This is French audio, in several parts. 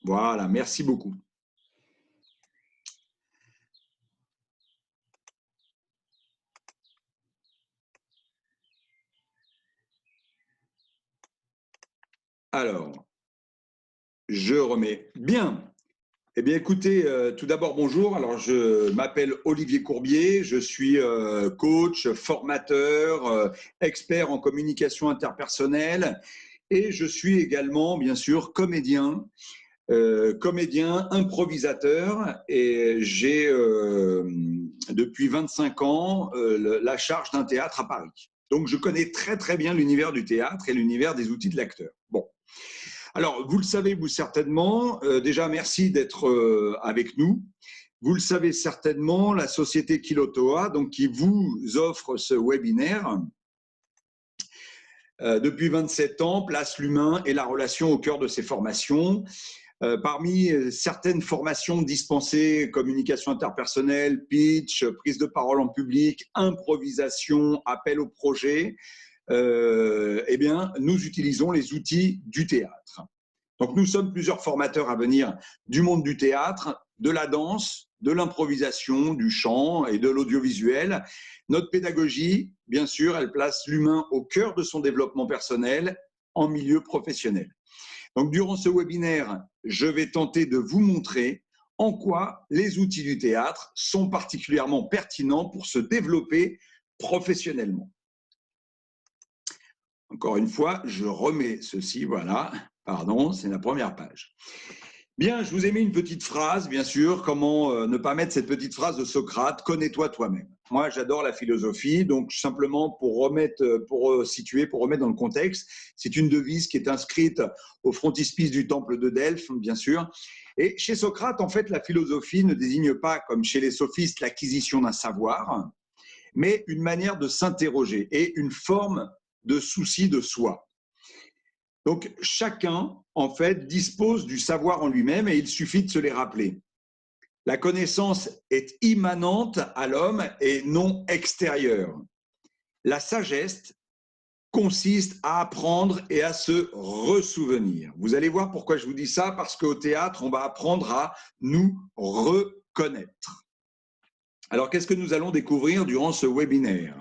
Voilà, merci beaucoup. Alors, je remets. Bien. Eh bien, écoutez, tout d'abord, bonjour. Alors, je m'appelle Olivier Courbier. Je suis coach, formateur, expert en communication interpersonnelle. Et je suis également, bien sûr, comédien, improvisateur. Et j'ai, depuis 25 ans, la charge d'un théâtre à Paris. Donc, je connais très, très bien l'univers du théâtre et l'univers des outils de l'acteur. Bon. Alors, vous le savez, vous certainement, déjà merci d'être avec nous. Vous le savez certainement, la société Kilotoa, donc qui vous offre ce webinaire, depuis 27 ans, place l'humain et la relation au cœur de ses formations. Parmi certaines formations dispensées, communication interpersonnelle, pitch, prise de parole en public, improvisation, appel au projet, eh bien, nous utilisons les outils du théâtre. Donc, nous sommes plusieurs formateurs à venir du monde du théâtre, de la danse, de l'improvisation, du chant et de l'audiovisuel. Notre pédagogie, bien sûr, elle place l'humain au cœur de son développement personnel en milieu professionnel. Donc, durant ce webinaire, je vais tenter de vous montrer en quoi les outils du théâtre sont particulièrement pertinents pour se développer professionnellement. Encore une fois, je remets ceci, voilà, pardon, c'est la première page. Bien, je vous ai mis une petite phrase, bien sûr, comment ne pas mettre cette petite phrase de Socrate, connais-toi toi-même. Moi, j'adore la philosophie, donc simplement pour remettre, pour situer, pour remettre dans le contexte, c'est une devise qui est inscrite au frontispice du temple de Delphes, bien sûr. Et chez Socrate, en fait, la philosophie ne désigne pas, comme chez les sophistes, l'acquisition d'un savoir, mais une manière de s'interroger et une forme de souci de soi. Donc, chacun, en fait, dispose du savoir en lui-même et il suffit de se les rappeler. La connaissance est immanente à l'homme et non extérieure. La sagesse consiste à apprendre et à se ressouvenir. Vous allez voir pourquoi je vous dis ça, parce qu'au théâtre, on va apprendre à nous reconnaître. Alors, qu'est-ce que nous allons découvrir durant ce webinaire ?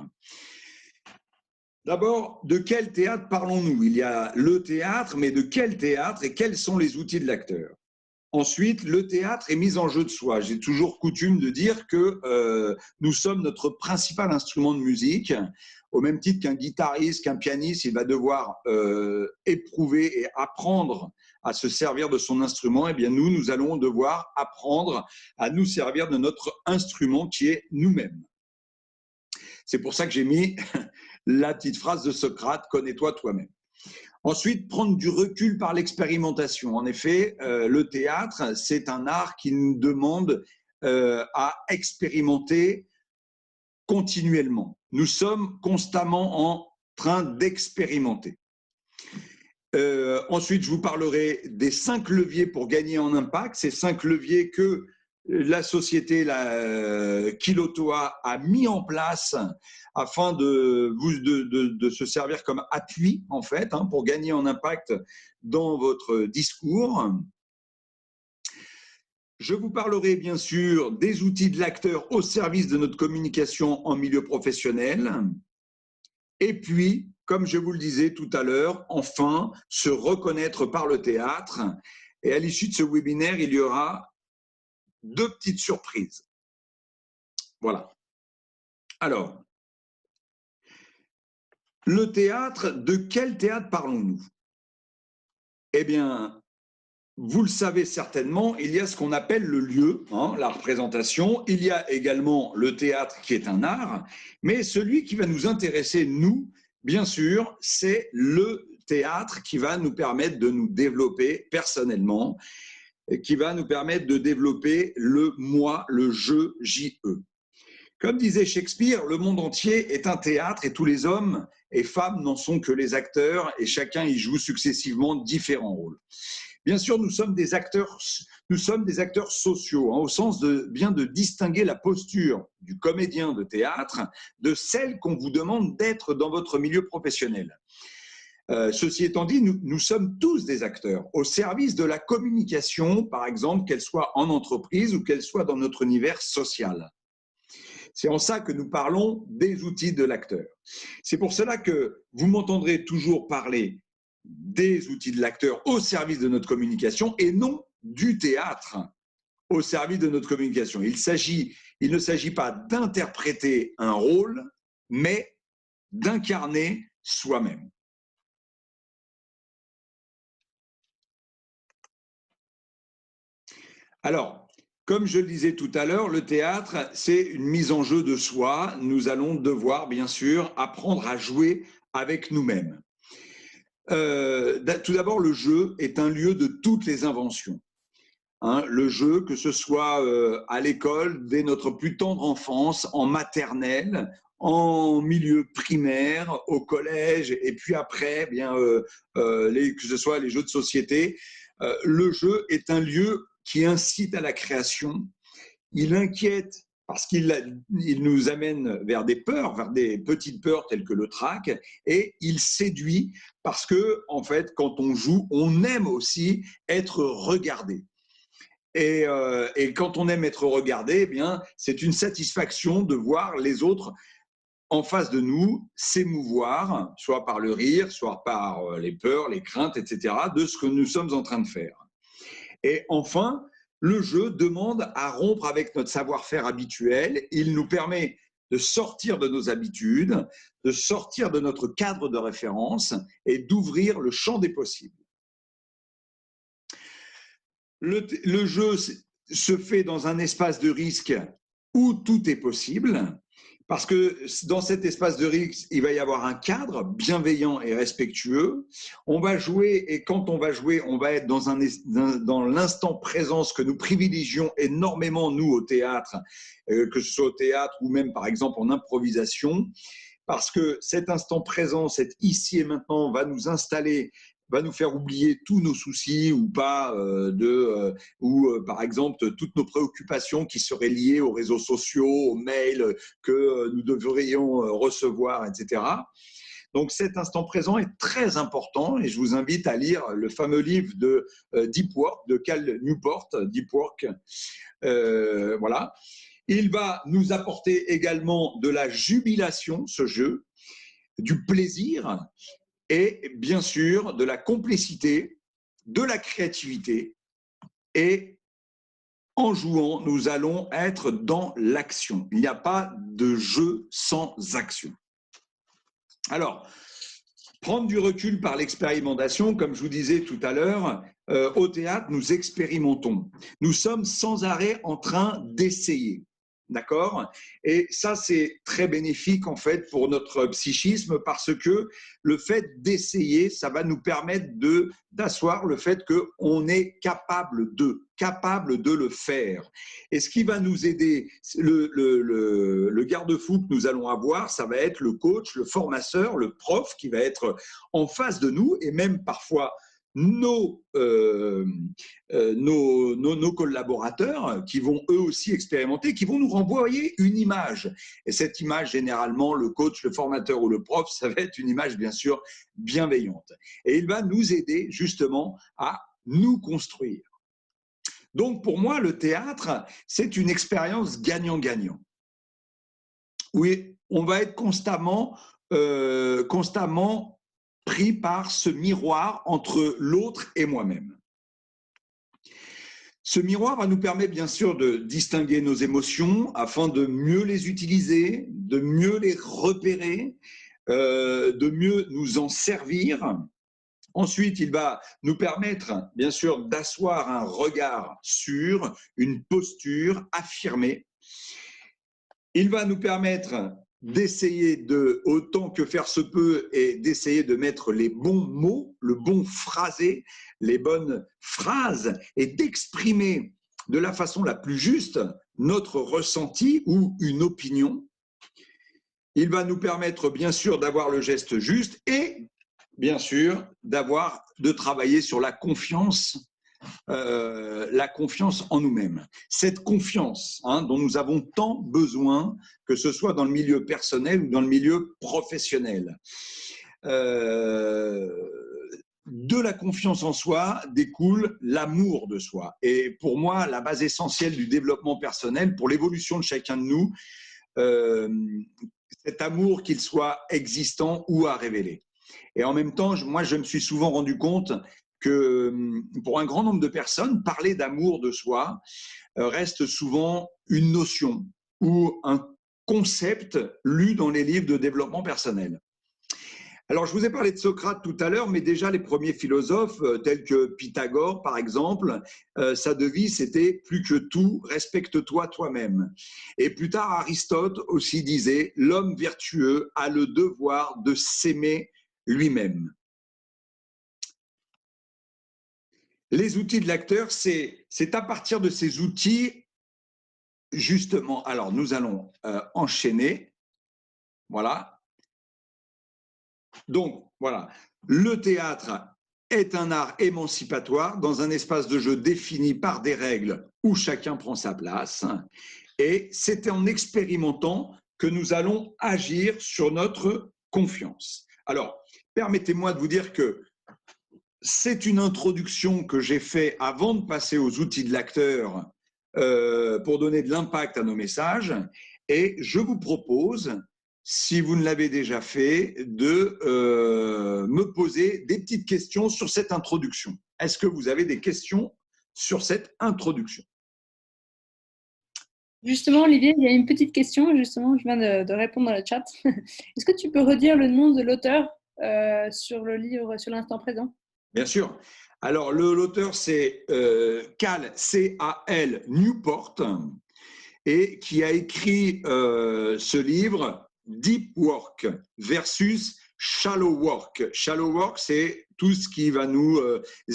D'abord, de quel théâtre parlons-nous? Il y a le théâtre, mais de quel théâtre et quels sont les outils de l'acteur? Ensuite, le théâtre est mis en jeu de soi. J'ai toujours coutume de dire que nous sommes notre principal instrument de musique, au même titre qu'un guitariste, qu'un pianiste, il va devoir éprouver et apprendre à se servir de son instrument. Eh bien, nous allons devoir apprendre à nous servir de notre instrument qui est nous-mêmes. C'est pour ça que j'ai mis la petite phrase de Socrate, connais-toi toi-même. Ensuite, prendre du recul par l'expérimentation. En effet, le théâtre, c'est un art qui nous demande à expérimenter continuellement. Nous sommes constamment en train d'expérimenter. Ensuite, je vous parlerai des 5 leviers pour gagner en impact. Ces 5 leviers que la société Kilotoa a mis en place afin de se servir comme appui, en fait, pour gagner en impact dans votre discours. Je vous parlerai bien sûr des outils de l'acteur au service de notre communication en milieu professionnel. Et puis, comme je vous le disais tout à l'heure, enfin, se reconnaître par le théâtre. Et à l'issue de ce webinaire, il y aura 2 petites surprises. Voilà. Alors, le théâtre, de quel théâtre parlons-nous? Eh bien, vous le savez certainement, il y a ce qu'on appelle le lieu, la représentation. Il y a également le théâtre qui est un art, mais celui qui va nous intéresser, nous, bien sûr, c'est le théâtre qui va nous permettre de nous développer personnellement, qui va nous permettre de développer le moi, le je, J-E. Comme disait Shakespeare, le monde entier est un théâtre et tous les hommes et femmes n'en sont que les acteurs et chacun y joue successivement différents rôles. Bien sûr, nous sommes des acteurs sociaux, au sens de bien de distinguer la posture du comédien de théâtre de celle qu'on vous demande d'être dans votre milieu professionnel. Ceci étant dit, nous sommes tous des acteurs au service de la communication, par exemple, qu'elle soit en entreprise ou qu'elle soit dans notre univers social. C'est en ça que nous parlons des outils de l'acteur. C'est pour cela que vous m'entendrez toujours parler des outils de l'acteur au service de notre communication et non du théâtre au service de notre communication. Il ne s'agit pas d'interpréter un rôle, mais d'incarner soi-même. Alors, comme je le disais tout à l'heure, le théâtre, c'est une mise en jeu de soi. Nous allons devoir, bien sûr, apprendre à jouer avec nous-mêmes. Tout d'abord, le jeu est un lieu de toutes les inventions. Le jeu, que ce soit à l'école, dès notre plus tendre enfance, en maternelle, en milieu primaire, au collège, et puis après, que ce soit les jeux de société, le jeu est un lieu qui incite à la création. Il inquiète parce qu'il nous amène vers des peurs, vers des petites peurs telles que le trac, et il séduit parce que, en fait, quand on joue, on aime aussi être regardé. Et quand on aime être regardé, eh bien, c'est une satisfaction de voir les autres en face de nous s'émouvoir, soit par le rire, soit par les peurs, les craintes, etc., de ce que nous sommes en train de faire. Et enfin, le jeu demande à rompre avec notre savoir-faire habituel. Il nous permet de sortir de nos habitudes, de sortir de notre cadre de référence et d'ouvrir le champ des possibles. Le jeu se fait dans un espace de risque où tout est possible, parce que dans cet espace de risque, il va y avoir un cadre bienveillant et respectueux. On va jouer, et quand on va jouer, on va être dans l'instant présent, ce que nous privilégions énormément, nous, au théâtre, que ce soit au théâtre ou même, par exemple, en improvisation, parce que cet instant présent, cet ici et maintenant, va nous installer, va nous faire oublier tous nos soucis ou pas, par exemple toutes nos préoccupations qui seraient liées aux réseaux sociaux, aux mails que nous devrions recevoir, etc. Donc cet instant présent est très important et je vous invite à lire le fameux livre de Deep Work, de Cal Newport, Deep Work. Voilà. Il va nous apporter également de la jubilation, ce jeu, du plaisir, et bien sûr de la complicité, de la créativité. Et en jouant, nous allons être dans l'action. Il n'y a pas de jeu sans action. Alors, prendre du recul par l'expérimentation, comme je vous disais tout à l'heure, au théâtre, nous expérimentons. Nous sommes sans arrêt en train d'essayer. D'accord? Et ça, c'est très bénéfique en fait pour notre psychisme parce que le fait d'essayer, ça va nous permettre d'asseoir le fait qu'on est capable de le faire. Et ce qui va nous aider, le garde-fou que nous allons avoir, ça va être le coach, le formateur, le prof qui va être en face de nous et même parfois nos collaborateurs qui vont eux aussi expérimenter, qui vont nous renvoyer une image. Et cette image, généralement, le coach, le formateur ou le prof, ça va être une image, bien sûr, bienveillante. Et il va nous aider justement à nous construire. Donc, pour moi, le théâtre, c'est une expérience gagnant-gagnant. Oui, on va être constamment pris par ce miroir entre l'autre et moi-même. Ce miroir va nous permettre bien sûr de distinguer nos émotions afin de mieux les utiliser, de mieux les repérer, de mieux nous en servir. Ensuite, il va nous permettre bien sûr d'asseoir un regard sûr, une posture affirmée. Il va nous permettre d'essayer autant que faire se peut, et d'essayer de mettre les bons mots, le bon phrasé, les bonnes phrases, et d'exprimer de la façon la plus juste notre ressenti ou une opinion. Il va nous permettre bien sûr d'avoir le geste juste et bien sûr de travailler sur la confiance en nous-mêmes. Cette confiance dont nous avons tant besoin, que ce soit dans le milieu personnel ou dans le milieu professionnel. de la confiance en soi découle l'amour de soi. Et pour moi, la base essentielle du développement personnel, pour l'évolution de chacun de nous, cet amour, qu'il soit existant ou à révéler. Et en même temps, moi, je me suis souvent rendu compte que pour un grand nombre de personnes, parler d'amour de soi reste souvent une notion ou un concept lu dans les livres de développement personnel. Alors, je vous ai parlé de Socrate tout à l'heure, mais déjà les premiers philosophes, tels que Pythagore, par exemple, sa devise, c'était « plus que tout, respecte-toi toi-même ». Et plus tard, Aristote aussi disait « l'homme vertueux a le devoir de s'aimer lui-même ». Les outils de l'acteur, c'est à partir de ces outils, justement, alors nous allons enchaîner, voilà. Donc, voilà, le théâtre est un art émancipatoire dans un espace de jeu défini par des règles où chacun prend sa place. Et c'est en expérimentant que nous allons agir sur notre confiance. Alors, permettez-moi de vous dire que c'est une introduction que j'ai faite avant de passer aux outils de l'acteur pour donner de l'impact à nos messages. Et je vous propose, si vous ne l'avez déjà fait, de me poser des petites questions sur cette introduction. Est-ce que vous avez des questions sur cette introduction? Justement, Olivier, il y a une petite question. Justement, je viens de répondre dans le chat. Est-ce que tu peux redire le nom de l'auteur sur le livre Sur l'instant présent? Bien sûr. Alors, l'auteur, c'est C.A.L. Newport, et qui a écrit ce livre Deep Work versus Shallow Work. Shallow Work, c'est tout ce qui va nous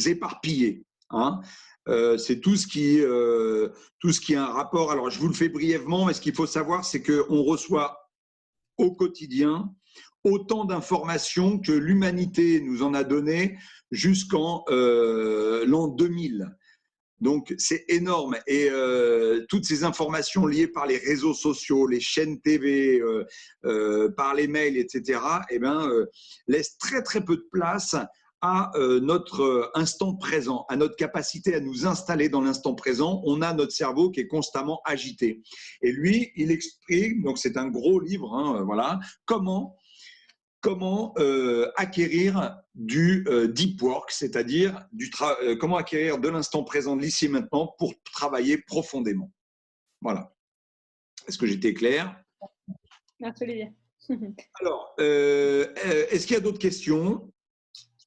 éparpiller. Hein. C'est tout ce qui a un rapport. Alors, je vous le fais brièvement, mais ce qu'il faut savoir, c'est qu'on reçoit au quotidien autant d'informations que l'humanité nous en a donné jusqu'en l'an 2000. Donc, c'est énorme. Et toutes ces informations liées par les réseaux sociaux, les chaînes TV, par les mails, etc., laissent très, très peu de place à notre instant présent, à notre capacité à nous installer dans l'instant présent. On a notre cerveau qui est constamment agité. Et lui, il explique, donc c'est un gros livre, hein, voilà, comment acquérir du deep work, c'est-à-dire comment acquérir de l'instant présent, de l'ici et maintenant, pour travailler profondément. Voilà. Est-ce que j'étais clair? Merci, Olivier. Alors, est-ce qu'il y a d'autres questions?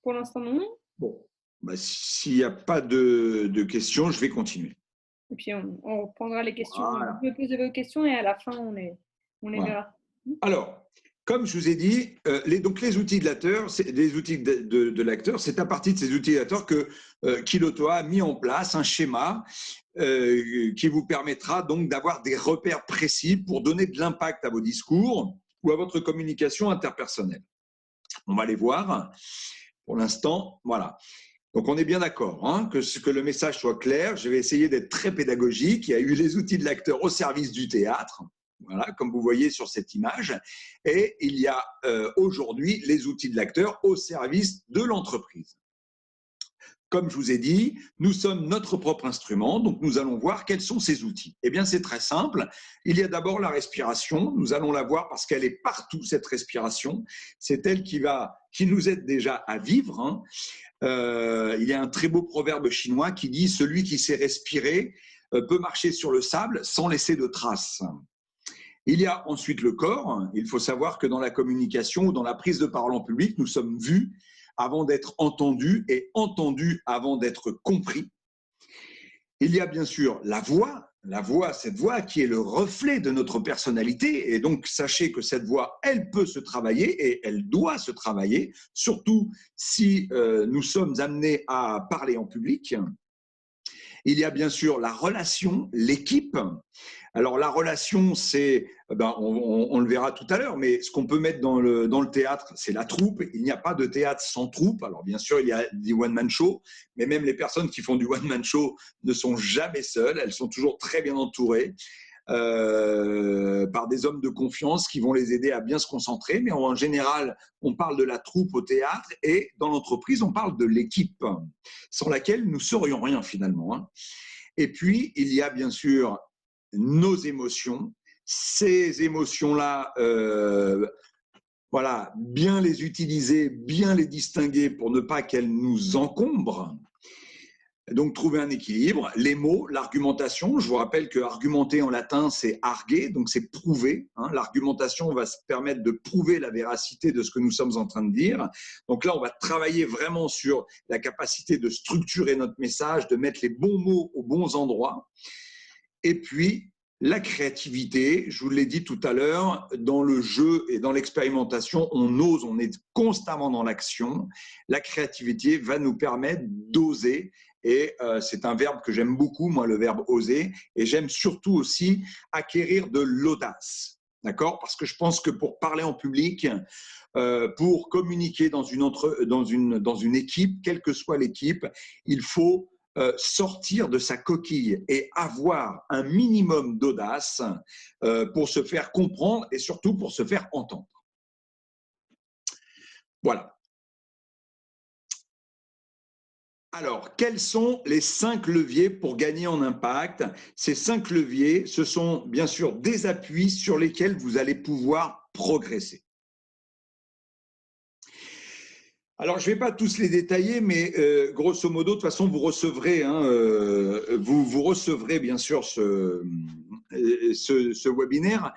Pour l'instant, non. Bon, bah, s'il n'y a pas de questions, je vais continuer. Et puis, on reprendra les questions. Voilà. Vous pouvez poser vos questions et à la fin, on les Voilà. verra. Alors, comme je vous ai dit, les outils de l'acteur, c'est à partir de ces outils de l'acteur que Kiloto a mis en place un schéma qui vous permettra donc d'avoir des repères précis pour donner de l'impact à vos discours ou à votre communication interpersonnelle. On va les voir. Pour l'instant, voilà. Donc, on est bien d'accord, hein, que le message soit clair. Je vais essayer d'être très pédagogique. Il y a eu les outils de l'acteur au service du théâtre. Voilà, comme vous voyez sur cette image. Et il y a aujourd'hui les outils de l'acteur au service de l'entreprise. Comme je vous ai dit, nous sommes notre propre instrument, donc nous allons voir quels sont ces outils. Eh bien, c'est très simple. Il y a d'abord la respiration. Nous allons la voir parce qu'elle est partout, cette respiration. C'est elle qui nous aide déjà à vivre. Hein. Il y a un très beau proverbe chinois qui dit « Celui qui sait respirer peut marcher sur le sable sans laisser de traces ». Il y a ensuite le corps. Il faut savoir que dans la communication ou dans la prise de parole en public, nous sommes vus avant d'être entendus et entendus avant d'être compris. Il y a bien sûr la voix, cette voix qui est le reflet de notre personnalité. Et donc, sachez que cette voix, elle peut se travailler et elle doit se travailler, surtout si nous sommes amenés à parler en public. Il y a bien sûr la relation, l'équipe. Alors, la relation, c'est, on le verra tout à l'heure, mais ce qu'on peut mettre dans le théâtre, c'est la troupe. Il n'y a pas de théâtre sans troupe. Alors, bien sûr, il y a des one-man show, mais même les personnes qui font du one-man show ne sont jamais seules. Elles sont toujours très bien entourées. par des hommes de confiance qui vont les aider à bien se concentrer. Mais en général, on parle de la troupe au théâtre et dans l'entreprise, on parle de l'équipe, sans laquelle nous ne serions rien finalement, hein. Et puis, il y a bien sûr nos émotions. Ces émotions-là, voilà, bien les utiliser, bien les distinguer pour ne pas qu'elles nous encombrent. Donc, trouver un équilibre. Les mots, l'argumentation. Je vous rappelle que argumenter en latin, c'est arguer, donc c'est prouver, hein. L'argumentation va se permettre de prouver la véracité de ce que nous sommes en train de dire. Donc là, on va travailler vraiment sur la capacité de structurer notre message, de mettre les bons mots aux bons endroits. Et puis, la créativité, je vous l'ai dit tout à l'heure, dans le jeu et dans l'expérimentation, on ose, on est constamment dans l'action. La créativité va nous permettre d'oser. Et c'est un verbe que j'aime beaucoup, moi, le verbe oser. Et j'aime surtout aussi acquérir de l'audace. D'accord ? Parce que je pense que pour parler en public, pour communiquer dans une équipe, quelle que soit l'équipe, il faut sortir de sa coquille et avoir un minimum d'audace pour se faire comprendre et surtout pour se faire entendre. Voilà. Alors, quels sont les 5 leviers pour gagner en impact? Ces 5 leviers, ce sont bien sûr des appuis sur lesquels vous allez pouvoir progresser. Alors, je ne vais pas tous les détailler, mais grosso modo, de toute façon, vous recevrez, hein, vous recevrez bien sûr ce webinaire,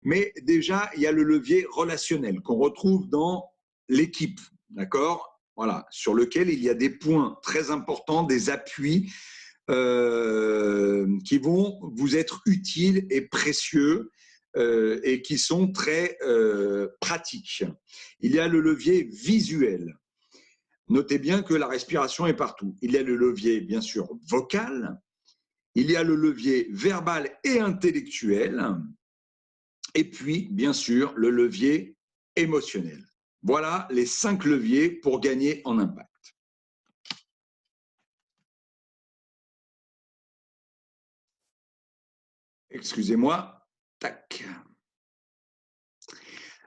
mais déjà, il y a le levier relationnel qu'on retrouve dans l'équipe, d'accord? Voilà, sur lequel il y a des points très importants, des appuis qui vont vous être utiles et précieux et qui sont très pratiques. Il y a le levier visuel. Notez bien que la respiration est partout. Il y a le levier, bien sûr, vocal, il y a le levier verbal et intellectuel, et puis, bien sûr, le levier émotionnel. Voilà les 5 leviers pour gagner en impact. Excusez-moi. Tac.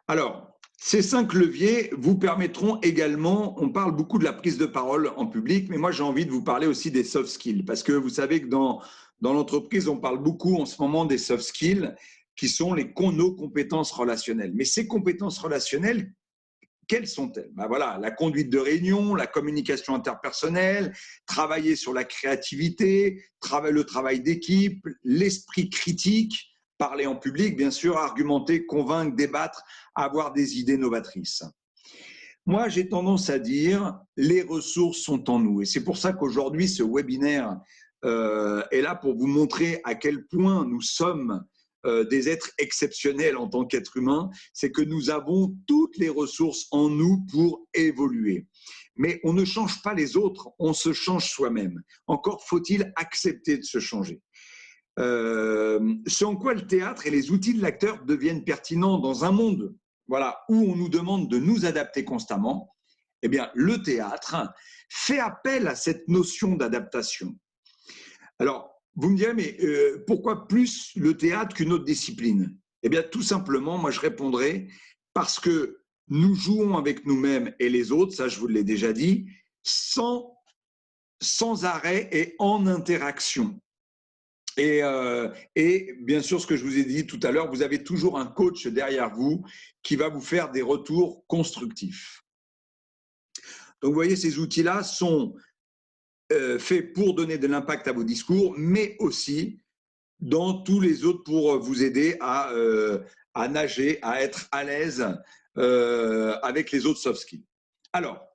Alors, ces 5 leviers vous permettront également, on parle beaucoup de la prise de parole en public, mais moi j'ai envie de vous parler aussi des soft skills, parce que vous savez que dans l'entreprise, on parle beaucoup en ce moment des soft skills, qui sont nos compétences relationnelles. Mais ces compétences relationnelles, quelles sont-elles? Ben voilà, la conduite de réunion, la communication interpersonnelle, travailler sur la créativité, le travail d'équipe, l'esprit critique, parler en public, bien sûr, argumenter, convaincre, débattre, avoir des idées novatrices. Moi, j'ai tendance à dire, les ressources sont en nous. Et c'est pour ça qu'aujourd'hui, ce webinaire est là pour vous montrer à quel point nous sommes des êtres exceptionnels en tant qu'êtres humains. C'est que nous avons toutes les ressources en nous pour évoluer. Mais on ne change pas les autres, on se change soi-même. Encore faut-il accepter de se changer. Ce en quoi le théâtre et les outils de l'acteur deviennent pertinents dans un monde, voilà, où on nous demande de nous adapter constamment. Eh bien, le théâtre fait appel à cette notion d'adaptation. Alors, vous me direz, mais pourquoi plus le théâtre qu'une autre discipline? Eh bien, tout simplement, moi je répondrai, parce que nous jouons avec nous-mêmes et les autres, ça je vous l'ai déjà dit, sans arrêt et en interaction. Et bien sûr, ce que je vous ai dit tout à l'heure, vous avez toujours un coach derrière vous qui va vous faire des retours constructifs. Donc, vous voyez, ces outils-là sont faits pour donner de l'impact à vos discours, mais aussi dans tous les autres pour vous aider à nager, à être à l'aise avec les autres soft skills. Alors,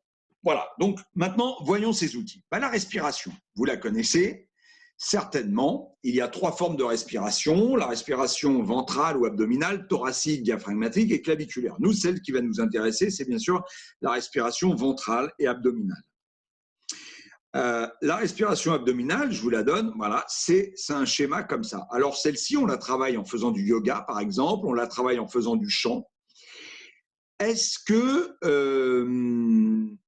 voilà. Donc, maintenant, voyons ces outils. La respiration, vous la connaissez. Certainement, il y a 3 formes de respiration, la respiration ventrale ou abdominale, thoracique, diaphragmatique et claviculaire. Nous, celle qui va nous intéresser, c'est bien sûr la respiration ventrale et abdominale. La respiration abdominale, je vous la donne, voilà, c'est un schéma comme ça. Alors celle-ci, on la travaille en faisant du yoga, par exemple, on la travaille en faisant du chant. Est-ce que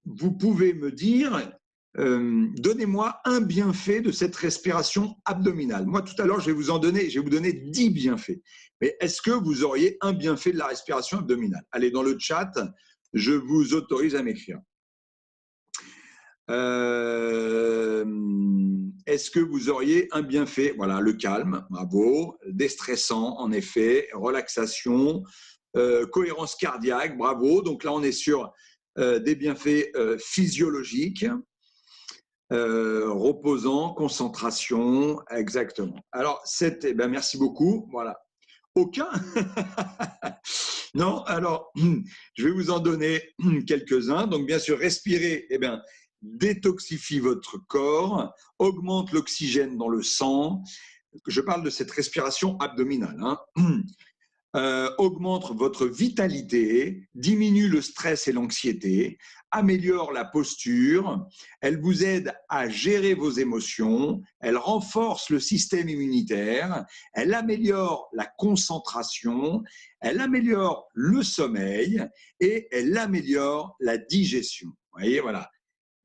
vous pouvez me dire donnez-moi un bienfait de cette respiration abdominale. Moi, tout à l'heure, je vais vous donner 10 bienfaits. Mais est-ce que vous auriez un bienfait de la respiration abdominale? Allez, dans le chat, je vous autorise à m'écrire. Est-ce que vous auriez un bienfait? Voilà, le calme, bravo. Déstressant, en effet. Relaxation, cohérence cardiaque, bravo. Donc là, on est sur des bienfaits physiologiques. Reposant, concentration, exactement. Alors, eh ben, merci beaucoup. Voilà. Aucun? Non, alors, je vais vous en donner quelques-uns. Donc, bien sûr, respirer, eh bien, détoxifie votre corps, augmente l'oxygène dans le sang. Je parle de cette respiration abdominale, hein. Augmente votre vitalité, diminue le stress et l'anxiété, améliore la posture, elle vous aide à gérer vos émotions, elle renforce le système immunitaire, elle améliore la concentration, elle améliore le sommeil et elle améliore la digestion. Vous voyez, voilà.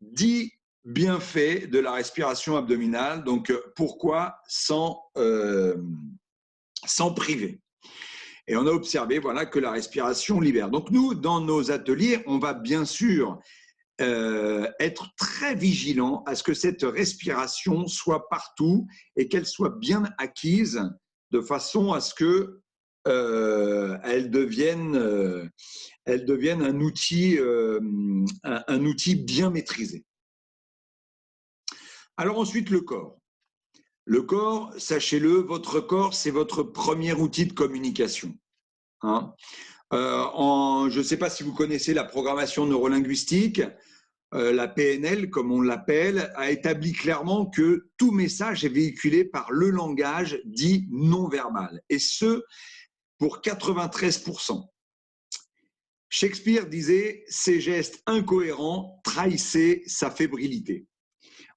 10 bienfaits de la respiration abdominale. Donc, pourquoi s'en priver? Et on a observé voilà, que la respiration libère. Donc nous, dans nos ateliers, on va bien sûr être très vigilant à ce que cette respiration soit partout et qu'elle soit bien acquise de façon à ce que elle devienne un outil bien maîtrisé. Alors ensuite, le corps. Le corps, sachez-le, votre corps, c'est votre premier outil de communication. Hein. Je ne sais pas si vous connaissez la programmation neurolinguistique, la PNL, comme on l'appelle, a établi clairement que tout message est véhiculé par le langage dit non-verbal, et ce, pour 93%. Shakespeare disait « Ces gestes incohérents trahissaient sa fébrilité ».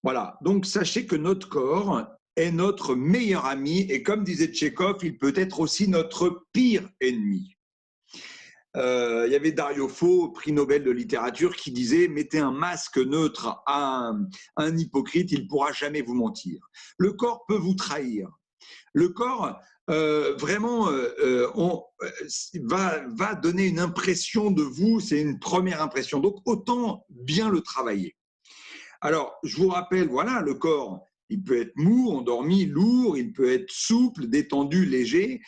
Voilà, donc sachez que notre corps est notre meilleur ami et comme disait Tchekhov, il peut être aussi notre pire ennemi. Il y avait Dario Fo, prix Nobel de littérature, qui disait « Mettez un masque neutre à un hypocrite, il ne pourra jamais vous mentir ». Le corps peut vous trahir. Le corps, vraiment, va donner une impression de vous, c'est une première impression. Donc, autant bien le travailler. Alors, je vous rappelle, voilà, le corps, il peut être mou, endormi, lourd, il peut être souple, détendu, léger.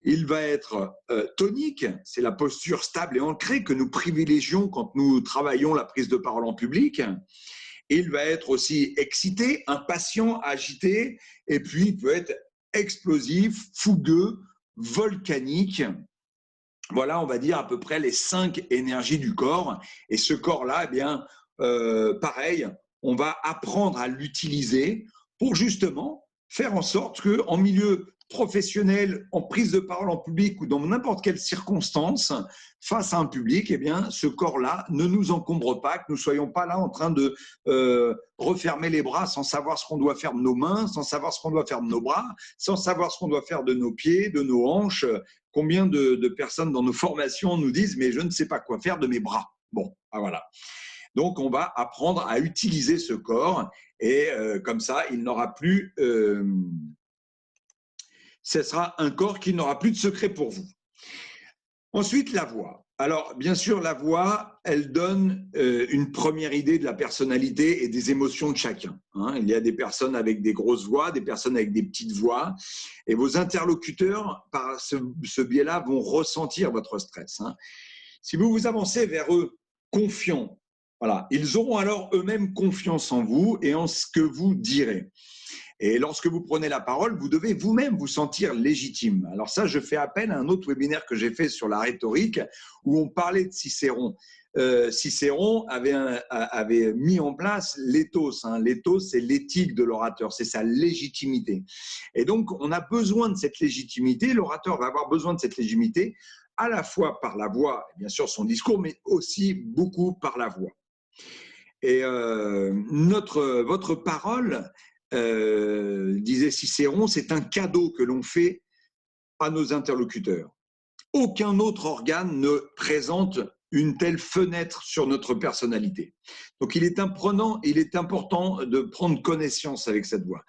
Il va être tonique, c'est la posture stable et ancrée que nous privilégions quand nous travaillons la prise de parole en public. Il va être aussi excité, impatient, agité, et puis il peut être explosif, fougueux, volcanique. Voilà, on va dire à peu près les 5 énergies du corps. Et ce corps-là, eh bien, pareil, on va apprendre à l'utiliser pour justement faire en sorte qu'en milieu professionnel, en prise de parole en public ou dans n'importe quelle circonstance, face à un public, eh bien, ce corps-là ne nous encombre pas, que nous ne soyons pas là en train de refermer les bras sans savoir ce qu'on doit faire de nos mains, sans savoir ce qu'on doit faire de nos bras, sans savoir ce qu'on doit faire de nos pieds, de nos hanches. Combien de personnes dans nos formations nous disent « mais je ne sais pas quoi faire de mes bras ». Bon, ah voilà. Donc, on va apprendre à utiliser ce corps et comme ça, il n'aura plus… ce sera un corps qui n'aura plus de secret pour vous. Ensuite, la voix. Alors, bien sûr, la voix, elle donne une première idée de la personnalité et des émotions de chacun. Hein. Il y a des personnes avec des grosses voix, des personnes avec des petites voix. Et vos interlocuteurs, par ce biais-là, vont ressentir votre stress. Hein. Si vous vous avancez vers eux confiants, voilà, ils auront alors eux-mêmes confiance en vous et en ce que vous direz. Et lorsque vous prenez la parole, vous devez vous-même vous sentir légitime. Alors ça, je fais appel à un autre webinaire que j'ai fait sur la rhétorique où on parlait de Cicéron. Cicéron avait mis en place l'éthos. Hein. L'éthos, c'est l'éthique de l'orateur, c'est sa légitimité. Et donc, on a besoin de cette légitimité. L'orateur va avoir besoin de cette légitimité à la fois par la voix, bien sûr son discours, mais aussi beaucoup par la voix. Et votre parole, disait Cicéron, c'est un cadeau que l'on fait à nos interlocuteurs. Aucun autre organe ne présente une telle fenêtre sur notre personnalité. Donc, il est important de prendre connaissance avec cette voix.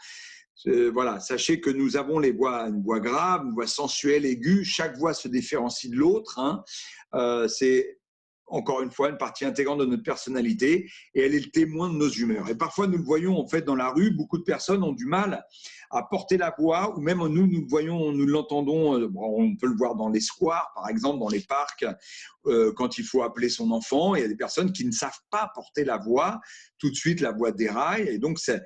Voilà, sachez que nous avons une voix grave, une voix sensuelle, aiguë. Chaque voix se différencie de l'autre. Hein. C'est encore une fois une partie intégrante de notre personnalité et elle est le témoin de nos humeurs. Et parfois, nous le voyons en fait dans la rue, beaucoup de personnes ont du mal à porter la voix, ou même nous le voyons, nous l'entendons, on peut le voir dans les squares, par exemple, dans les parcs, quand il faut appeler son enfant. Il y a des personnes qui ne savent pas porter la voix, tout de suite la voix déraille, et donc ça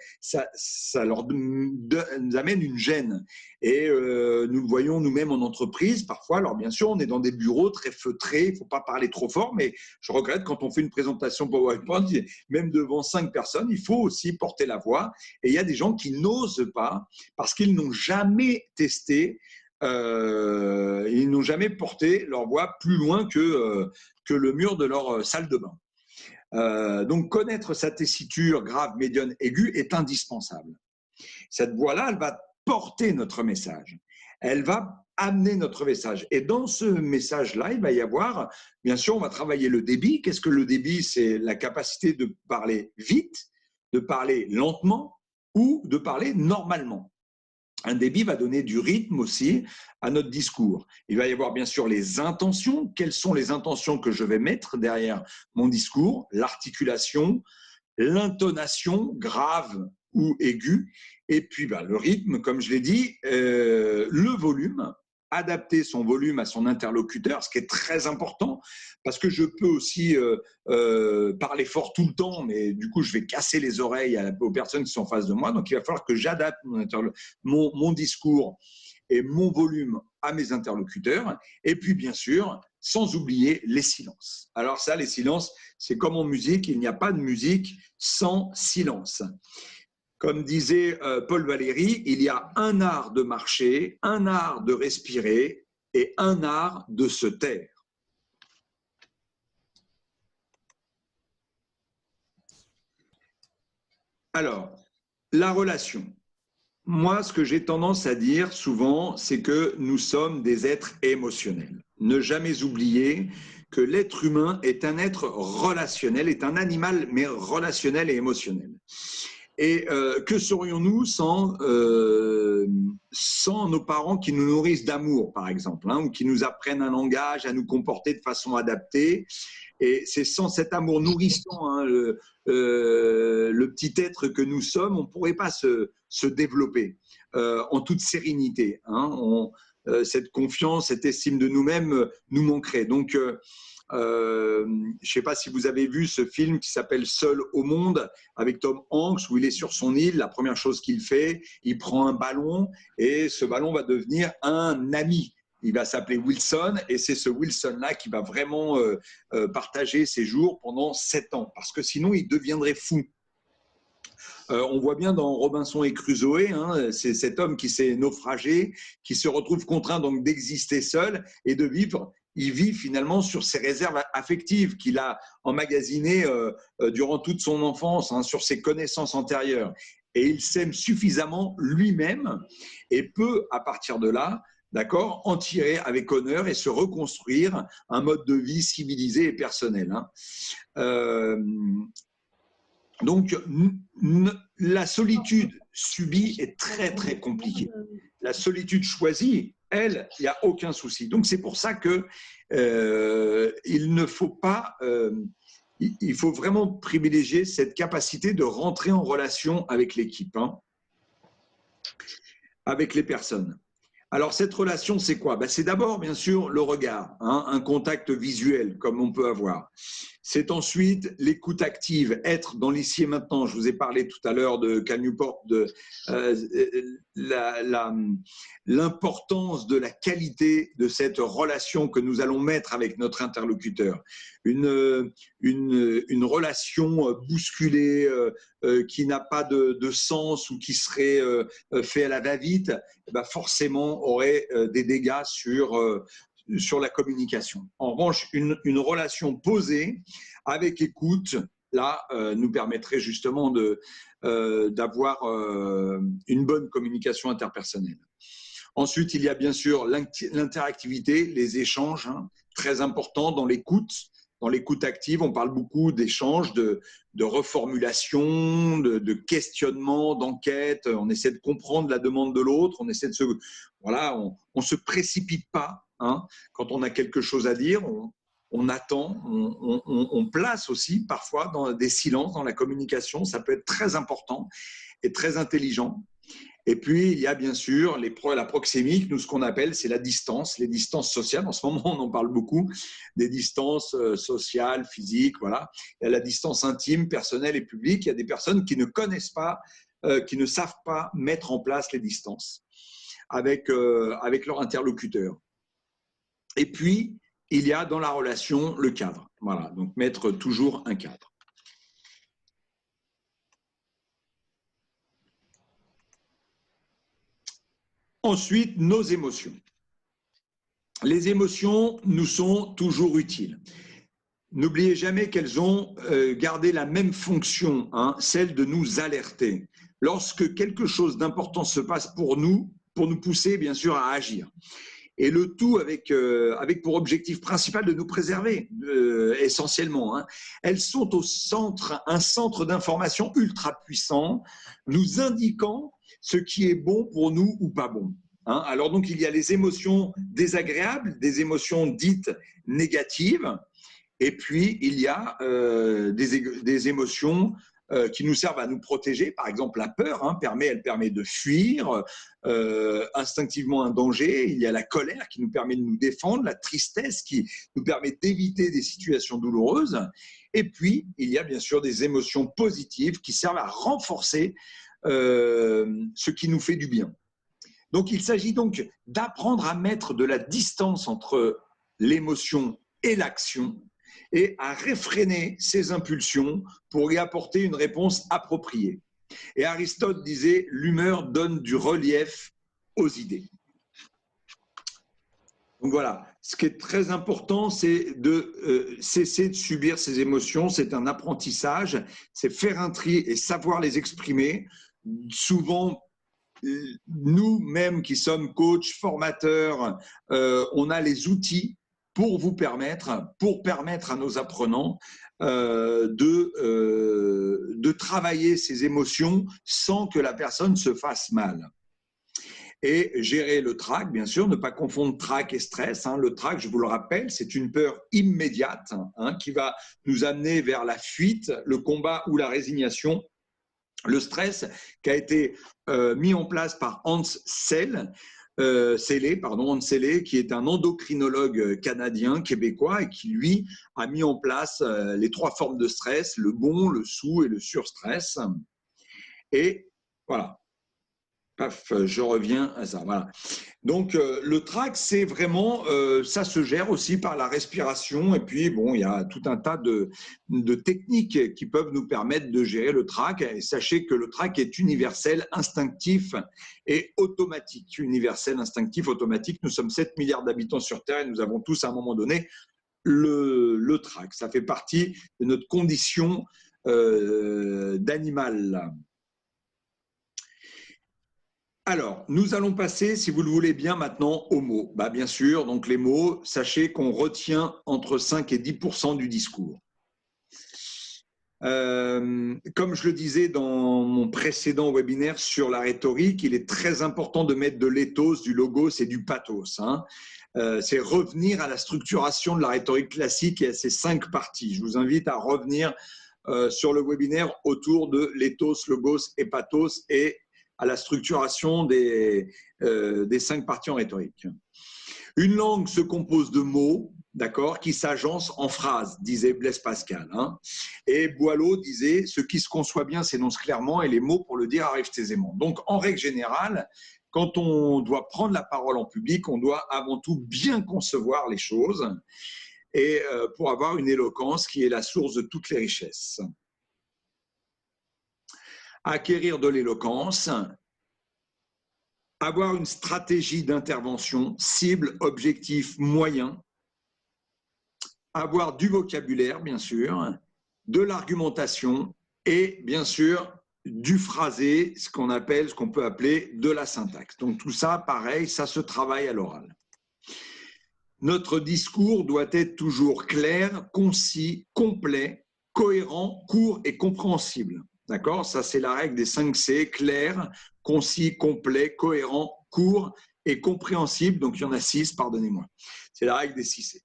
nous amène une gêne. Et nous le voyons nous-mêmes en entreprise, parfois. Alors bien sûr, on est dans des bureaux très feutrés, il ne faut pas parler trop fort, mais je regrette quand on fait une présentation PowerPoint, même devant 5 personnes, il faut aussi porter la voix. Et il y a des gens qui n'osent pas parce qu'ils n'ont jamais testé, ils n'ont jamais porté leur voix plus loin que le mur de leur salle de bain. Donc connaître sa tessiture grave, médiane, aiguë est indispensable. Cette voix-là, elle va porter notre message. Elle va amener notre message. Et dans ce message-là, il va y avoir, bien sûr, on va travailler le débit. Qu'est-ce que le débit? C'est la capacité de parler vite, de parler lentement ou de parler normalement. Un débit va donner du rythme aussi à notre discours. Il va y avoir bien sûr les intentions. Quelles sont les intentions que je vais mettre derrière mon discours? L'articulation, l'intonation grave ou aiguë, et puis le rythme, comme je l'ai dit, le volume, adapter son volume à son interlocuteur, ce qui est très important, parce que je peux aussi parler fort tout le temps, mais du coup, je vais casser les oreilles aux personnes qui sont en face de moi. Donc, il va falloir que j'adapte mon discours et mon volume à mes interlocuteurs. Et puis, bien sûr, sans oublier les silences. Alors ça, les silences, c'est comme en musique, il n'y a pas de musique sans silence. Comme disait Paul Valéry, il y a un art de marcher, un art de respirer et un art de se taire. Alors, la relation. Moi, ce que j'ai tendance à dire souvent, c'est que nous sommes des êtres émotionnels. Ne jamais oublier que l'être humain est un être relationnel, est un animal, mais relationnel et émotionnel. Et que serions-nous sans nos parents qui nous nourrissent d'amour, par exemple, hein, ou qui nous apprennent un langage, à nous comporter de façon adaptée. Et c'est sans cet amour nourrissant, hein, le petit être que nous sommes, on ne pourrait pas se développer en toute sérénité. Hein. Cette confiance, cette estime de nous-mêmes nous manquerait. Donc, je ne sais pas si vous avez vu ce film qui s'appelle Seul au monde avec Tom Hanks, où il est sur son île. La première chose qu'il fait, il prend un ballon et ce ballon va devenir un ami. Il va s'appeler Wilson et c'est ce Wilson-là qui va vraiment partager ses jours pendant 7 ans parce que sinon il deviendrait fou. On voit bien dans Robinson et Crusoe, hein, c'est cet homme qui s'est naufragé, qui se retrouve contraint donc d'exister seul et de vivre. Il vit finalement sur ses réserves affectives qu'il a emmagasinées durant toute son enfance, hein, sur ses connaissances antérieures. Et il s'aime suffisamment lui-même et peut, à partir de là, d'accord, en tirer avec honneur et se reconstruire un mode de vie civilisé et personnel. Hein. Donc, la solitude subie est très, très compliquée. La solitude choisie, elle, il n'y a aucun souci. Donc, c'est pour ça que il ne faut pas, il faut vraiment privilégier cette capacité de rentrer en relation avec l'équipe, hein, avec les personnes. Alors, cette relation, c'est quoi? C'est d'abord, bien sûr, le regard, hein, un contact visuel, comme on peut avoir. C'est ensuite l'écoute active, être dans l'ici et maintenant. Je vous ai parlé tout à l'heure de Cal Newport, de l'importance de la qualité de cette relation que nous allons mettre avec notre interlocuteur. Une relation bousculée, qui n'a pas de sens ou qui serait fait à la va-vite, forcément aurait des dégâts sur la communication. En revanche, une relation posée avec écoute, là, nous permettrait justement d'avoir une bonne communication interpersonnelle. Ensuite, il y a bien sûr l'interactivité, les échanges, hein, très importants dans l'écoute, dans l'écoute active, on parle beaucoup d'échanges, de reformulation, de questionnement, d'enquête. On essaie de comprendre la demande de l'autre. On essaie de se, voilà, on se précipite pas. Hein. Quand on a quelque chose à dire, on attend, on place aussi parfois dans des silences dans la communication. Ça peut être très important et très intelligent. Et puis, il y a bien sûr la proxémique, nous, ce qu'on appelle, c'est la distance, les distances sociales. En ce moment, on en parle beaucoup, des distances sociales, physiques, voilà. Il y a la distance intime, personnelle et publique. Il y a des personnes qui ne connaissent pas, qui ne savent pas mettre en place les distances avec leur interlocuteur. Et puis, il y a dans la relation le cadre. Voilà, donc mettre toujours un cadre. Ensuite, nos émotions. Les émotions nous sont toujours utiles. N'oubliez jamais qu'elles ont gardé la même fonction, hein, celle de nous alerter. Lorsque quelque chose d'important se passe pour nous pousser bien sûr à agir. Et le tout avec pour objectif principal de nous préserver, essentiellement. Hein. Elles sont un centre d'information ultra puissant, nous indiquant ce qui est bon pour nous ou pas bon. Hein. Alors donc, il y a les émotions désagréables, des émotions dites négatives, et puis il y a des émotions qui nous servent à nous protéger. Par exemple, la peur, hein, elle permet de fuir instinctivement un danger. Il y a la colère qui nous permet de nous défendre, la tristesse qui nous permet d'éviter des situations douloureuses. Et puis, il y a bien sûr des émotions positives qui servent à renforcer ce qui nous fait du bien. Donc, il s'agit donc d'apprendre à mettre de la distance entre l'émotion et l'action, et à réfréner ses impulsions pour y apporter une réponse appropriée. Et Aristote disait, l'humeur donne du relief aux idées. Donc voilà, ce qui est très important, c'est de cesser de subir ces émotions. C'est un apprentissage, c'est faire un tri et savoir les exprimer. Souvent, nous-mêmes qui sommes coachs, formateurs, on a les outils pour permettre à nos apprenants de travailler ces émotions sans que la personne se fasse mal. Et gérer le trac, bien sûr, ne pas confondre trac et stress. Hein. Le trac, je vous le rappelle, c'est une peur immédiate, hein, qui va nous amener vers la fuite, le combat ou la résignation. Le stress qui a été mis en place par Hans Selye, qui est un endocrinologue canadien, québécois, et qui, lui, a mis en place les 3 formes de stress, le bon, le sous et le surstress. Et voilà. Paf, je reviens à ça. Voilà. Donc, le trac, c'est vraiment, ça se gère aussi par la respiration. Et puis, bon, il y a tout un tas de techniques qui peuvent nous permettre de gérer le trac. Et sachez que le trac est universel, instinctif et automatique. Universel, instinctif, automatique. Nous sommes 7 milliards d'habitants sur Terre et nous avons tous, à un moment donné, le trac. Ça fait partie de notre condition d'animal. Alors, nous allons passer, si vous le voulez bien, maintenant aux mots. Bah, bien sûr, donc les mots, sachez qu'on retient entre 5 et 10% du discours. Comme je le disais dans mon précédent webinaire sur la rhétorique, il est très important de mettre de l'éthos, du logos et du pathos. Hein. C'est revenir à la structuration de la rhétorique classique et à ses 5 parties. Je vous invite à revenir sur le webinaire autour de l'éthos, logos et pathos et à la structuration des 5 parties en rhétorique. Une langue se compose de mots, d'accord, qui s'agencent en phrases, disait Blaise Pascal. Hein. Et Boileau disait, ce qui se conçoit bien s'énonce clairement et les mots pour le dire arrivent aisément. Donc, en règle générale, quand on doit prendre la parole en public, on doit avant tout bien concevoir les choses et pour avoir une éloquence qui est la source de toutes les richesses. Acquérir de l'éloquence, avoir une stratégie d'intervention, cible, objectif, moyen, avoir du vocabulaire, bien sûr, de l'argumentation et, bien sûr, du phrasé, ce qu'on peut appeler de la syntaxe. Donc tout ça, pareil, ça se travaille à l'oral. Notre discours doit être toujours clair, concis, complet, cohérent, court et compréhensible. D'accord? Ça, c'est la règle des 5 C, clair, concis, complet, cohérent, court et compréhensible. Donc, il y en a 6, pardonnez-moi. C'est la règle des 6 C.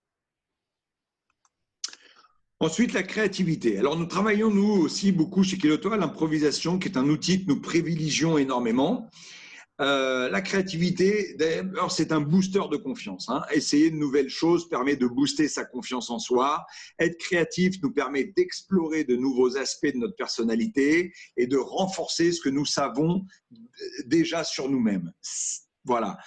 Ensuite, la créativité. Alors, nous travaillons, nous aussi, beaucoup chez Keloto à l'improvisation, qui est un outil que nous privilégions énormément. La créativité, d'ailleurs, c'est un booster de confiance. Hein. Essayer de nouvelles choses permet de booster sa confiance en soi. Être créatif nous permet d'explorer de nouveaux aspects de notre personnalité et de renforcer ce que nous savons déjà sur nous-mêmes. Voilà.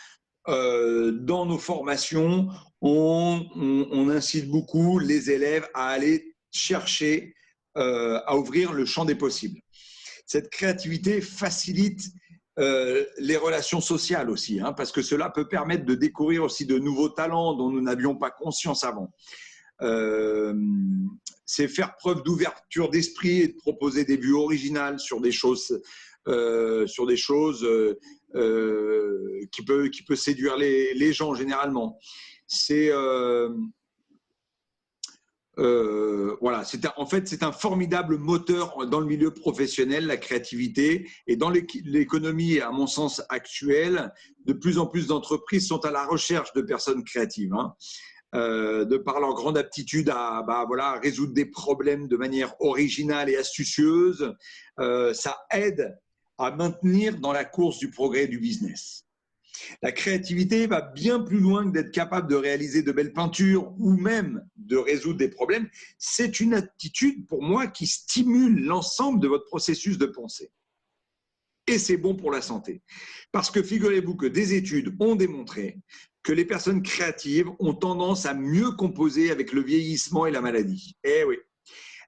Dans nos formations, on incite beaucoup les élèves à aller chercher, à ouvrir le champ des possibles. Cette créativité facilite les relations sociales aussi, hein, parce que cela peut permettre de découvrir aussi de nouveaux talents dont nous n'avions pas conscience avant. C'est faire preuve d'ouverture d'esprit et de proposer des vues originales sur des choses, qui peut séduire les gens généralement. C'est voilà, en fait, c'est un formidable moteur dans le milieu professionnel, la créativité. Et dans l'économie, à mon sens, actuelle, de plus en plus d'entreprises sont à la recherche de personnes créatives, hein, de par leur grande aptitude à voilà, résoudre des problèmes de manière originale et astucieuse. Ça aide à maintenir dans la course du progrès du business. La créativité va bien plus loin que d'être capable de réaliser de belles peintures ou même de résoudre des problèmes. C'est une attitude, pour moi, qui stimule l'ensemble de votre processus de pensée. Et c'est bon pour la santé. Parce que figurez-vous que des études ont démontré que les personnes créatives ont tendance à mieux composer avec le vieillissement et la maladie. Eh oui.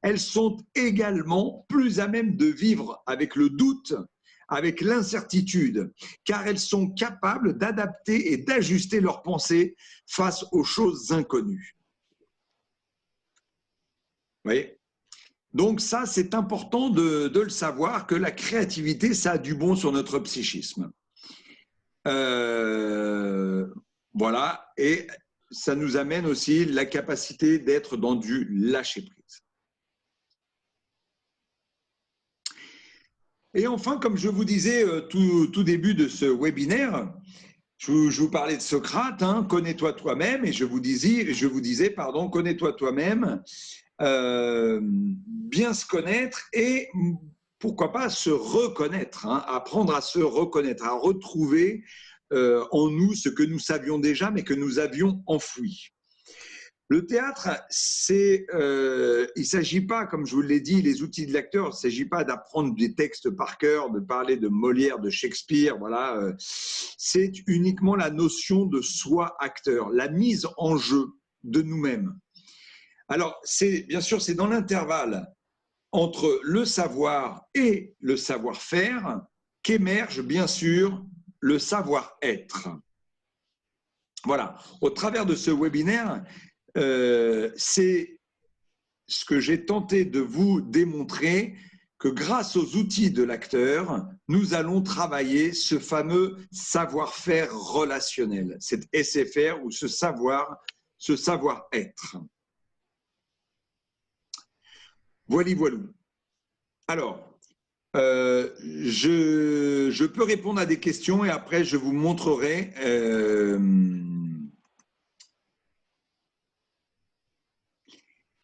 Elles sont également plus à même de vivre avec le doute, avec l'incertitude, car elles sont capables d'adapter et d'ajuster leurs pensées face aux choses inconnues. Vous voyez ? Donc ça, c'est important de le savoir, que la créativité, ça a du bon sur notre psychisme. Voilà, et ça nous amène aussi la capacité d'être dans du lâcher-prise. Et enfin, comme je vous disais tout début de ce webinaire, je vous parlais de Socrate, hein, connais-toi toi-même, et je vous disais, pardon, connais-toi toi-même, bien se connaître et pourquoi pas se reconnaître, hein, apprendre à se reconnaître, à retrouver en nous ce que nous savions déjà, mais que nous avions enfoui. Le théâtre, il ne s'agit pas, comme je vous l'ai dit, les outils de l'acteur, il ne s'agit pas d'apprendre des textes par cœur, de parler de Molière, de Shakespeare, voilà. C'est uniquement la notion de soi acteur, la mise en jeu de nous-mêmes. Alors, bien sûr, c'est dans l'intervalle entre le savoir et le savoir-faire qu'émerge, bien sûr, le savoir-être. Voilà, au travers de ce webinaire, c'est ce que j'ai tenté de vous démontrer, que grâce aux outils de l'acteur, nous allons travailler ce fameux savoir-faire relationnel, cet SFR ou ce savoir-être. Voilà. Alors, je peux répondre à des questions et après je vous montrerai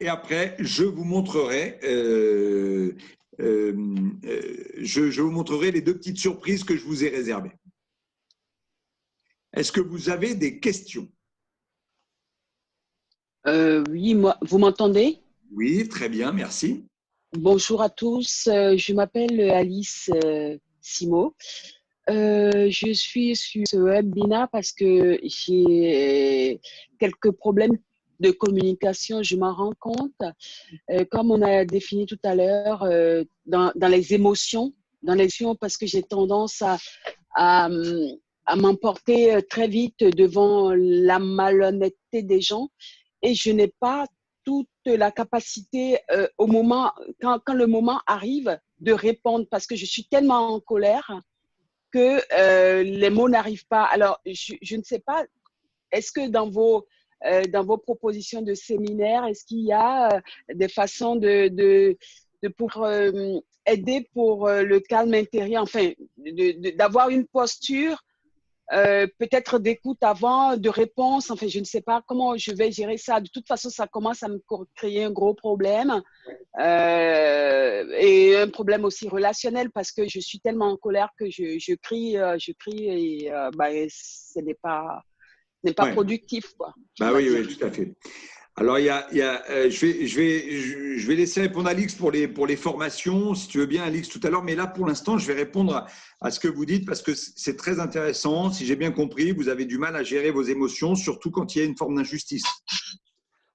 je vous montrerai les deux petites surprises que je vous ai réservées. Est-ce que vous avez des questions? Oui, vous m'entendez? Oui, très bien, merci. Bonjour à tous, je m'appelle Alice Simo. Je suis sur ce webinaire parce que j'ai quelques problèmes de communication, je m'en rends compte. Comme on a défini tout à l'heure, dans les émotions, parce que j'ai tendance à m'emporter très vite devant la malhonnêteté des gens et je n'ai pas toute la capacité au moment, quand le moment arrive, de répondre parce que je suis tellement en colère que les mots n'arrivent pas. Alors, je ne sais pas, est-ce que dans vos dans vos propositions de séminaire? Est-ce qu'il y a des façons pour aider pour le calme intérieur, enfin, d'avoir une posture peut-être d'écoute avant, de réponse, enfin, je ne sais pas comment je vais gérer ça. De toute façon, ça commence à me créer un gros problème et un problème aussi relationnel parce que je suis tellement en colère que je crie et ce n'est pas Ouais. productif, quoi. Bah oui, oui, tout à fait. Alors, je vais laisser répondre Alix pour les formations, si tu veux bien, Alix, tout à l'heure. Mais là, pour l'instant, je vais répondre à ce que vous dites parce que c'est très intéressant. Si j'ai bien compris, vous avez du mal à gérer vos émotions, surtout quand il y a une forme d'injustice.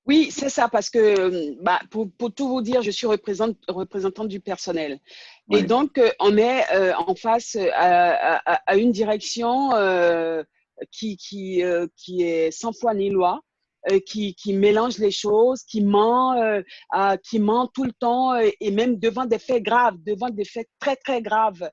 Oui, c'est ça, parce que pour tout vous dire, je suis représentante du personnel. Ouais. Et donc, on est en face à une direction qui est sans foi ni loi, qui mélange les choses, qui ment tout le temps, et même devant des faits graves, devant des faits très, très graves.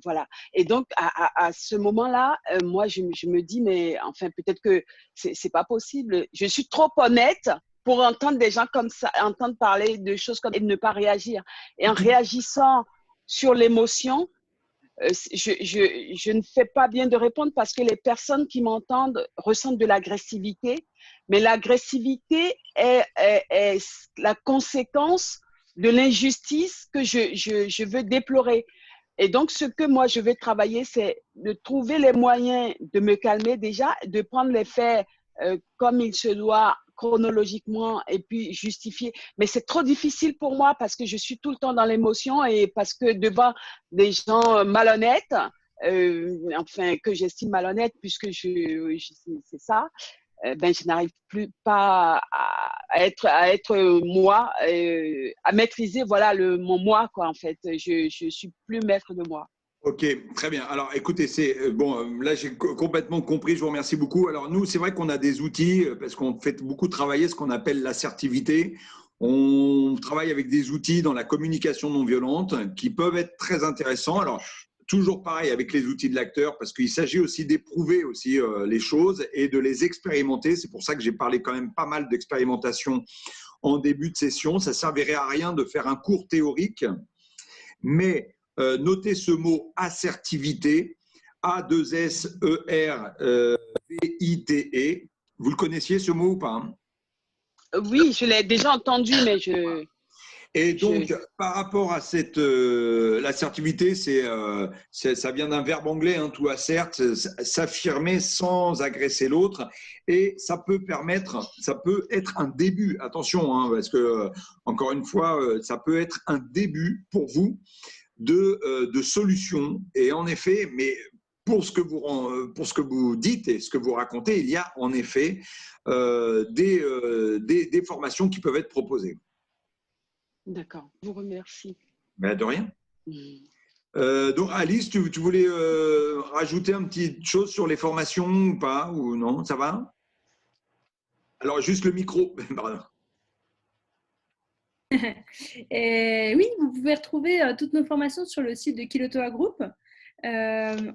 Voilà. Et donc, à ce moment-là, moi, je me dis, mais enfin, peut-être que c'est pas possible. Je suis trop honnête pour entendre des gens comme ça, entendre parler de choses comme ça et ne pas réagir. Et en réagissant sur l'émotion, je ne fais pas bien de répondre parce que les personnes qui m'entendent ressentent de l'agressivité, mais l'agressivité est la conséquence de l'injustice que je veux déplorer. Et donc, ce que moi, je vais travailler, c'est de trouver les moyens de me calmer déjà, de prendre les faits comme il se doit chronologiquement et puis justifier. Mais c'est trop difficile pour moi parce que je suis tout le temps dans l'émotion et parce que devant des gens malhonnêtes, enfin, que j'estime malhonnêtes puisque c'est ça, je n'arrive plus pas à être moi, à maîtriser voilà, mon moi, quoi, en fait. Je suis plus maître de moi. Ok, très bien. Alors, écoutez, là, j'ai complètement compris. Je vous remercie beaucoup. Alors, nous, c'est vrai qu'on a des outils parce qu'on fait beaucoup travailler ce qu'on appelle l'assertivité. On travaille avec des outils dans la communication non violente qui peuvent être très intéressants. Alors, toujours pareil avec les outils de l'acteur parce qu'il s'agit aussi d'éprouver aussi les choses et de les expérimenter. C'est pour ça que j'ai parlé quand même pas mal d'expérimentation en début de session. Ça ne servirait à rien de faire un cours théorique, mais notez ce mot assertivité, A-2-S-E-R-V-I-T-E. Vous le connaissiez ce mot ou pas, hein? Oui, je l'ai déjà entendu, mais Et donc, par rapport à l'assertivité, ça vient d'un verbe anglais, hein, to assert, s'affirmer sans agresser l'autre. Et ça peut être un début, attention, hein, parce que, encore une fois, ça peut être un début pour vous de solutions. Et en effet, mais pour ce que vous dites et ce que vous racontez, il y a en effet des formations qui peuvent être proposées. D'accord, je vous remercie. Ben, de rien. Donc Alice, tu voulais rajouter une petite chose sur les formations ou pas? Ou non, ça va? Alors juste le micro. Et oui, vous pouvez retrouver toutes nos formations sur le site de Kilotoa Group.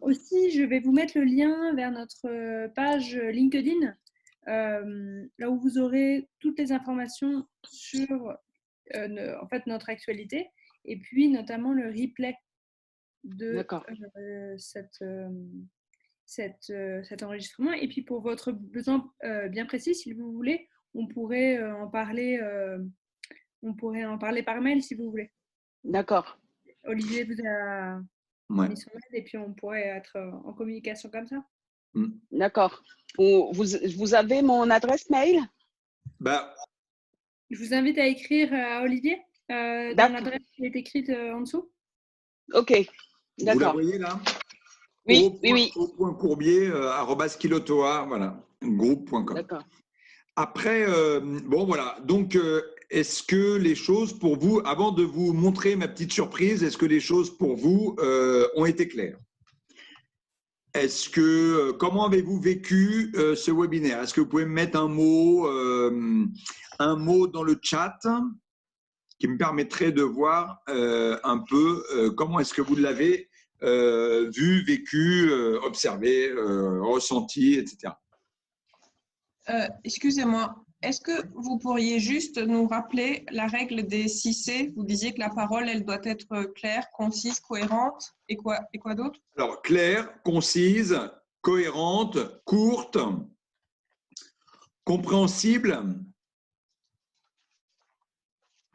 Aussi, je vais vous mettre le lien vers notre page LinkedIn, là où vous aurez toutes les informations sur en fait, notre actualité et puis notamment le replay de cet enregistrement. Et puis pour votre besoin bien précis, si vous voulez, on pourrait en parler par mail si vous voulez. D'accord. Olivier vous a mis son mail et puis on pourrait être en communication comme ça. D'accord. Vous avez mon adresse mail? Je vous invite à écrire à Olivier dans l'adresse qui est écrite en dessous. Ok, d'accord. Vous la voyez là? Oui, au point courbier @kilotoa, voilà, groupe.com. D'accord. Après, bon voilà, donc est-ce que les choses pour vous, avant de vous montrer ma petite surprise, est-ce que les choses pour vous ont été claires? Comment avez-vous vécu ce webinaire? Est-ce que vous pouvez me mettre un mot dans le chat qui me permettrait de voir un peu comment est-ce que vous l'avez vu, vécu, observé, ressenti, etc. Excusez-moi, est-ce que vous pourriez juste nous rappeler la règle des 6C? Vous disiez que la parole, elle doit être claire, concise, cohérente, et quoi d'autre? Alors, claire, concise, cohérente, courte, compréhensible.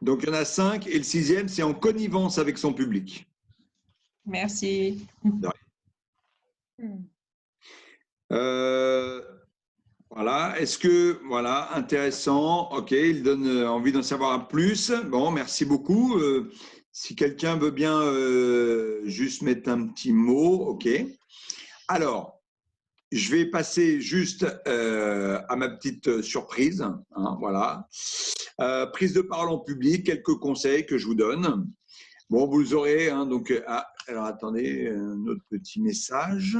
Donc, il y en a 5. Et le 6e, c'est en connivence avec son public. Merci. Voilà, est-ce que, voilà, intéressant, ok, il donne envie d'en savoir plus. Bon, merci beaucoup. Si quelqu'un veut bien juste mettre un petit mot, ok. Alors, je vais passer juste à ma petite surprise, hein, voilà. Prise de parole en public, quelques conseils que je vous donne. Bon, vous aurez, hein, donc, alors attendez, un autre petit message.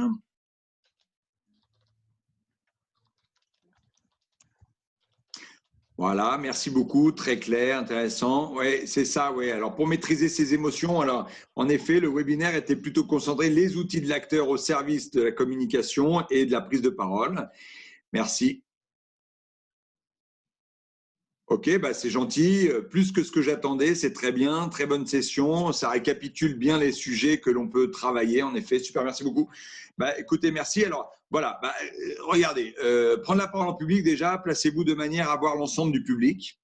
Voilà, merci beaucoup, très clair, intéressant. Oui, c'est ça, oui. Alors, pour maîtriser ses émotions, alors, en effet, le webinaire était plutôt concentré les outils de l'acteur au service de la communication et de la prise de parole. Merci. Ok, bah c'est gentil, plus que ce que j'attendais, c'est très bien, très bonne session, ça récapitule bien les sujets que l'on peut travailler, en effet, super, merci beaucoup. Bah, écoutez, merci. Alors, voilà, bah, regardez, prendre la parole en public déjà, placez-vous de manière à voir l'ensemble du public.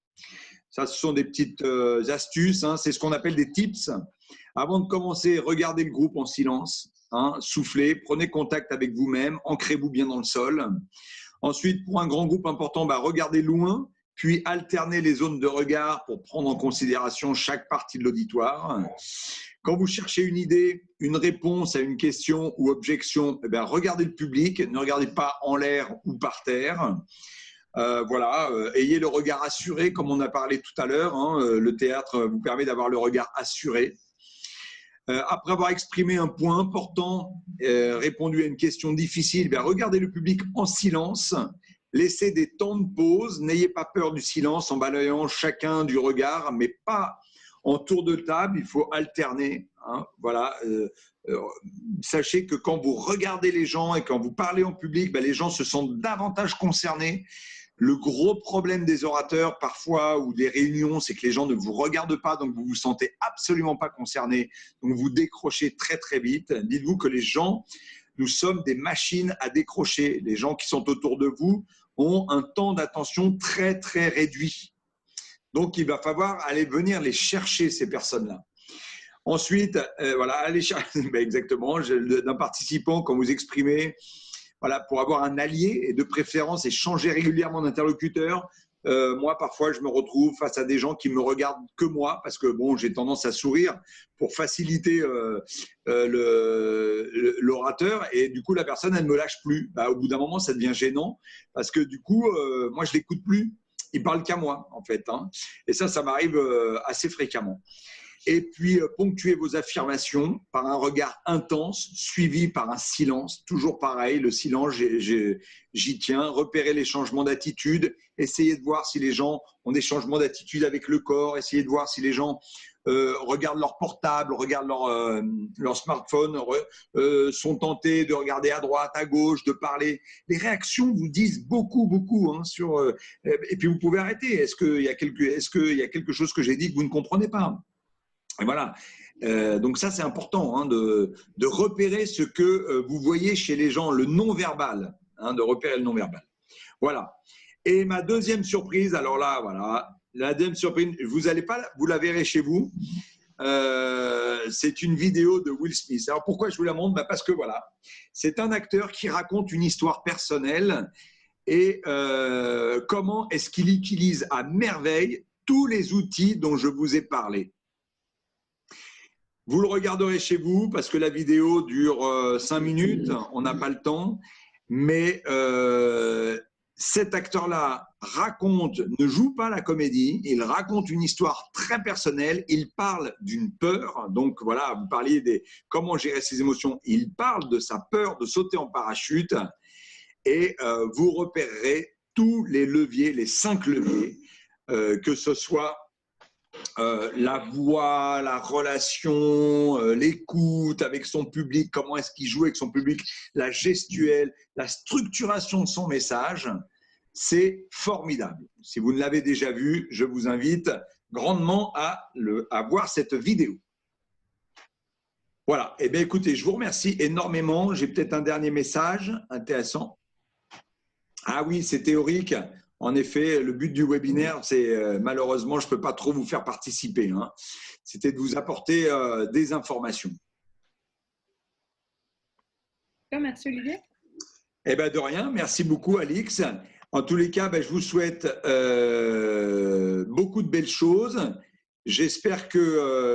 Ça, ce sont des petites astuces, hein, c'est ce qu'on appelle des tips. Avant de commencer, regardez le groupe en silence, hein, soufflez, prenez contact avec vous-même, ancrez-vous bien dans le sol. Ensuite, pour un grand groupe important, bah, regardez loin, puis alternez les zones de regard pour prendre en considération chaque partie de l'auditoire. Quand vous cherchez une idée, une réponse à une question ou objection, eh bien, regardez le public, ne regardez pas en l'air ou par terre. Voilà, ayez le regard assuré, comme on a parlé tout à l'heure. Hein, le théâtre vous permet d'avoir le regard assuré. Après avoir exprimé un point important, répondu à une question difficile, bien, regardez le public en silence. Laissez des temps de pause, n'ayez pas peur du silence en balayant chacun du regard, mais pas en tour de table, il faut alterner. Hein, voilà. Sachez que quand vous regardez les gens et quand vous parlez en public, ben, les gens se sentent davantage concernés. Le gros problème des orateurs parfois ou des réunions, c'est que les gens ne vous regardent pas, donc vous vous sentez absolument pas concerné, donc vous décrochez très très vite. Dites-vous que les gens, nous sommes des machines à décrocher. Les gens qui sont autour de vous ont un temps d'attention très très réduit. Donc il va falloir aller venir les chercher, ces personnes-là. Ensuite, voilà, aller chercher ben exactement d'un participant quand vous exprimez, voilà, pour avoir un allié et de préférence échanger régulièrement d'interlocuteur. Moi, parfois, je me retrouve face à des gens qui me regardent que moi parce que bon, j'ai tendance à sourire pour faciliter l'orateur et du coup, la personne, elle ne me lâche plus. Bah, au bout d'un moment, ça devient gênant parce que du coup, moi, je ne l'écoute plus. Il parle qu'à moi, en fait. Hein. Et ça m'arrive assez fréquemment. Et puis, ponctuez vos affirmations par un regard intense, suivi par un silence. Toujours pareil, le silence, j'y tiens. Repérez les changements d'attitude. Essayez de voir si les gens ont des changements d'attitude avec le corps. Essayez de voir si les gens regardent leur portable, regardent leur smartphone, sont tentés de regarder à droite, à gauche, de parler. Les réactions vous disent beaucoup, beaucoup. Hein, et puis, vous pouvez arrêter. Est-ce qu'il y a quelque chose que j'ai dit que vous ne comprenez pas ? Et voilà, donc ça c'est important hein, de repérer ce que vous voyez chez les gens, le non-verbal, hein, de repérer le non-verbal. Voilà. Et ma deuxième surprise, alors là, voilà, la deuxième surprise, vous la verrez chez vous, c'est une vidéo de Will Smith. Alors pourquoi je vous la montre? Parce que voilà, c'est un acteur qui raconte une histoire personnelle et comment est-ce qu'il utilise à merveille tous les outils dont je vous ai parlé. Vous le regarderez chez vous parce que la vidéo dure 5 minutes, on n'a pas le temps, mais cet acteur-là ne joue pas la comédie, il raconte une histoire très personnelle, il parle d'une peur, donc voilà, vous parliez des comment gérer ses émotions, il parle de sa peur de sauter en parachute et vous repérerez tous les leviers, les 5 leviers, que ce soit la voix, la relation, l'écoute avec son public, comment est-ce qu'il joue avec son public, la gestuelle, la structuration de son message. C'est formidable. Si vous ne l'avez déjà vu, je vous invite grandement à voir cette vidéo. Voilà. Eh bien, écoutez, je vous remercie énormément. J'ai peut-être un dernier message intéressant. Ah oui, c'est théorique. En effet, le but du webinaire, c'est malheureusement, je ne peux pas trop vous faire participer. Hein. C'était de vous apporter des informations. Merci Olivier. Eh bien, de rien. Merci beaucoup, Alix. En tous les cas, je vous souhaite beaucoup de belles choses. J'espère que